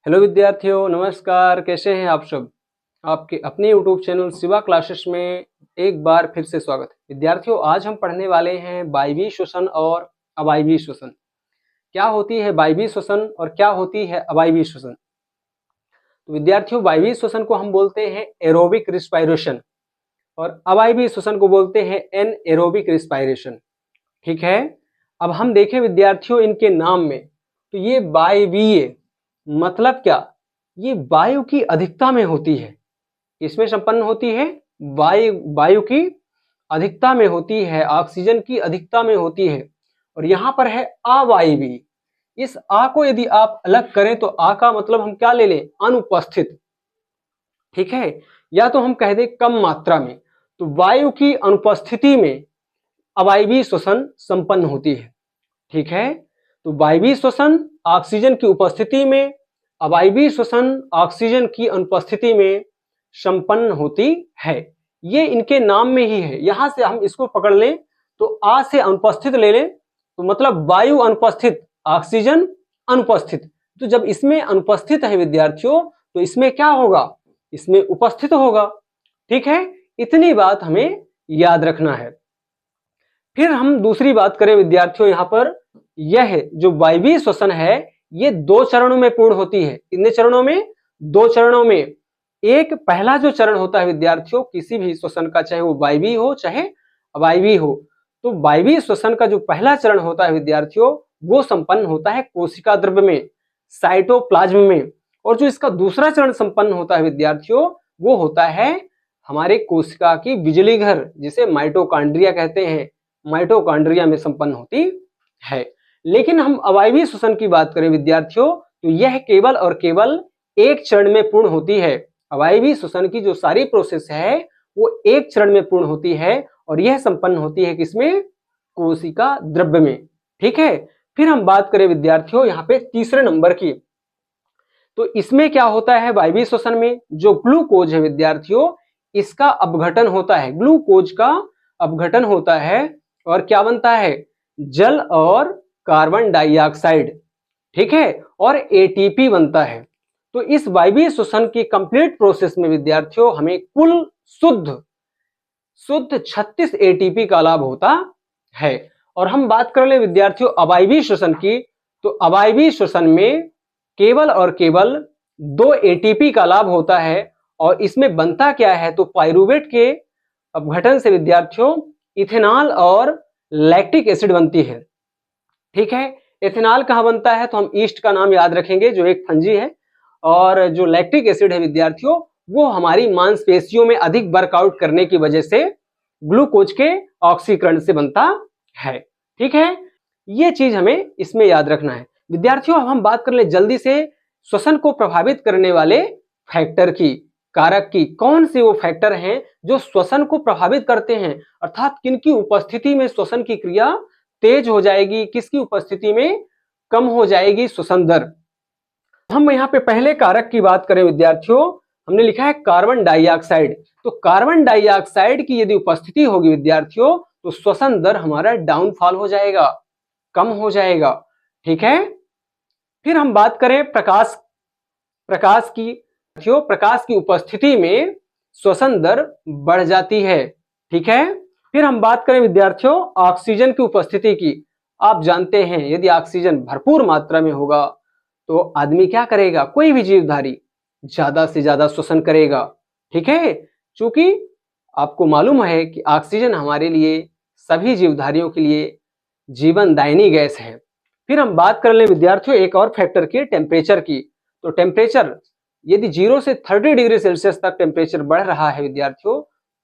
Hello विद्यार्थियों, नमस्कार। कैसे हैं आप सब? आपके अपने YouTube चैनल शिवा क्लासेस में एक बार फिर से स्वागत है। विद्यार्थियों, आज हम पढ़ने वाले हैं वायवीय श्वसन और अवायवीय श्वसन। क्या होती है वायवीय श्वसन और क्या होती है अवायवीय श्वसन? तो विद्यार्थियों, वायवीय श्वसन को हम बोलते हैं एरोबिक रिस्पायरेशन और अवायवीय श्वसन को बोलते हैं एनएरोबिक रिस्पायरेशन। ठीक है, अब हम देखें विद्यार्थियों इनके नाम में। तो ये वायवीय मतलब क्या? ये वायु की अधिकता में होती है। इसमें संपन्न होती है वायु की अधिकता में होती है, ऑक्सीजन की अधिकता में होती है। और यहाँ पर है अवायवीय। इस आ को यदि आप अलग करें तो आ का मतलब हम क्या ले लें? अनुपस्थित। ठीक है, या तो हम कह दें कम मात्रा में। तो वायु की अनुपस्थिति में अवायवीय श्वसन संपन्न होती है। ठीक है, तो वायवीय श्वसन ऑक्सीजन की उपस्थिति में, अवायवीय श्वसन ऑक्सीजन की अनुपस्थिति में संपन्न होती है। ये इनके नाम में ही है। यहां से हम इसको पकड़ लें तो आ से अनुपस्थित ले लें तो मतलब वायु अनुपस्थित, ऑक्सीजन अनुपस्थित। तो जब इसमें अनुपस्थित है विद्यार्थियों तो इसमें क्या होगा? इसमें उपस्थित होगा। ठीक है, इतनी बात हमें याद रखना है। फिर हम दूसरी बात करें विद्यार्थियों, यहां पर यह जो वायवीय श्वसन है ये 2 चरणों में पूर्ण होती है। कितने चरणों में? 2 चरणों में। एक पहला जो चरण होता है विद्यार्थियों किसी भी श्वसन का, चाहे वो वायवीय हो चाहे अवायवीय हो, तो वायवीय श्वसन का जो पहला चरण होता है विद्यार्थियों वो संपन्न होता है कोशिका द्रव्य में, साइटोप्लाज्म में। और जो इसका दूसरा चरण संपन्न होता है विद्यार्थियों वो होता है हमारे कोशिका की बिजली घर, जिसे माइटोकॉन्ड्रिया कहते हैं। माइटोकॉन्ड्रिया में संपन्न होती है। लेकिन हम अवायवीय श्वसन की बात करें विद्यार्थियों तो यह केवल और केवल एक चरण में पूर्ण होती है। अवायवीय श्वसन की जो सारी प्रोसेस है वो एक चरण में पूर्ण होती है और यह संपन्न होती है किसमें? कोशिका द्रव्य में। ठीक है, फिर हम बात करें विद्यार्थियों यहाँ पे तीसरे नंबर की। तो इसमें क्या होता है? वायवीय श्वसन में जो ग्लूकोज है विद्यार्थियों इसका अपघटन होता है। ग्लूकोज का अपघटन होता है और क्या बनता है? जल और कार्बन डाइऑक्साइड। ठीक है, और एटीपी बनता है। तो इस वायवीय श्वसन की कंप्लीट प्रोसेस में विद्यार्थियों हमें कुल शुद्ध 36 एटीपी का लाभ होता है। और हम बात कर ले विद्यार्थियों अवायवीय श्वसन की, तो अवायवीय श्वसन में केवल और केवल 2 एटीपी का लाभ होता है। और इसमें बनता क्या है? तो पाइरूवेट के अपघटन से विद्यार्थियों इथेनॉल और लैक्टिक एसिड बनती है। ठीक है, इथेनॉल कहाँ बनता है? तो हम ईस्ट का नाम याद रखेंगे जो एक फंजी है। और जो लैक्टिक एसिड है विद्यार्थियों वो हमारी मांसपेशियों में अधिक वर्कआउट करने की वजह से ग्लूकोज के ऑक्सीकरण से बनता है। ठीक है, ये चीज हमें इसमें याद रखना है विद्यार्थियों। अब हम बात कर ले जल्दी से श्वसन को प्रभावित करने वाले फैक्टर की, कारक की। कौन से वो फैक्टर हैं जो श्वसन को प्रभावित करते हैं, अर्थात किनकी उपस्थिति में श्वसन की क्रिया तेज हो जाएगी, किसकी उपस्थिति में कम हो जाएगी श्वसन दर। हम यहाँ पे पहले कारक की बात करें विद्यार्थियों, हमने लिखा है कार्बन डाइऑक्साइड। तो कार्बन डाइऑक्साइड की यदि उपस्थिति होगी विद्यार्थियों तो श्वसन दर हमारा डाउनफॉल हो जाएगा, कम हो जाएगा। ठीक है, फिर हम बात करें प्रकाश की। प्रकाश की उपस्थिति में श्वसन दर बढ़ जाती है। ठीक है, फिर हम बात करें विद्यार्थियों ऑक्सीजन की उपस्थिति की। आप जानते हैं यदि ऑक्सीजन भरपूर मात्रा में होगा तो आदमी क्या करेगा? कोई भी जीवधारी ज्यादा से ज्यादा श्वसन करेगा। ठीक है, चूंकि आपको मालूम है कि ऑक्सीजन हमारे लिए, सभी जीवधारियों के लिए जीवनदायिनी गैस है। फिर हम बात कर ले विद्यार्थियों एक और फैक्टर की, टेम्परेचर की। तो टेम्परेचर यदि 0 से 30 डिग्री सेल्सियस तक टेम्परेचर बढ़ रहा है विद्यार्थियों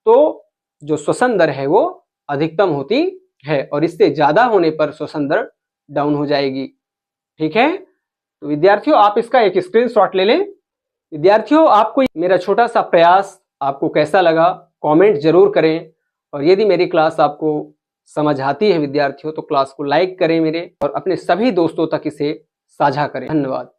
तो जो श्वसन दर है वो अधिकतम होती है और इससे ज्यादा होने पर श्वसन दर डाउन हो जाएगी। ठीक है, तो विद्यार्थियों आप इसका एक स्क्रीनशॉट ले लें। विद्यार्थियों आपको मेरा छोटा सा प्रयास आपको कैसा लगा कमेंट जरूर करें। और यदि मेरी क्लास आपको समझ आती है विद्यार्थियों तो क्लास को लाइक करें मेरे, और अपने सभी दोस्तों तक इसे साझा करें। धन्यवाद।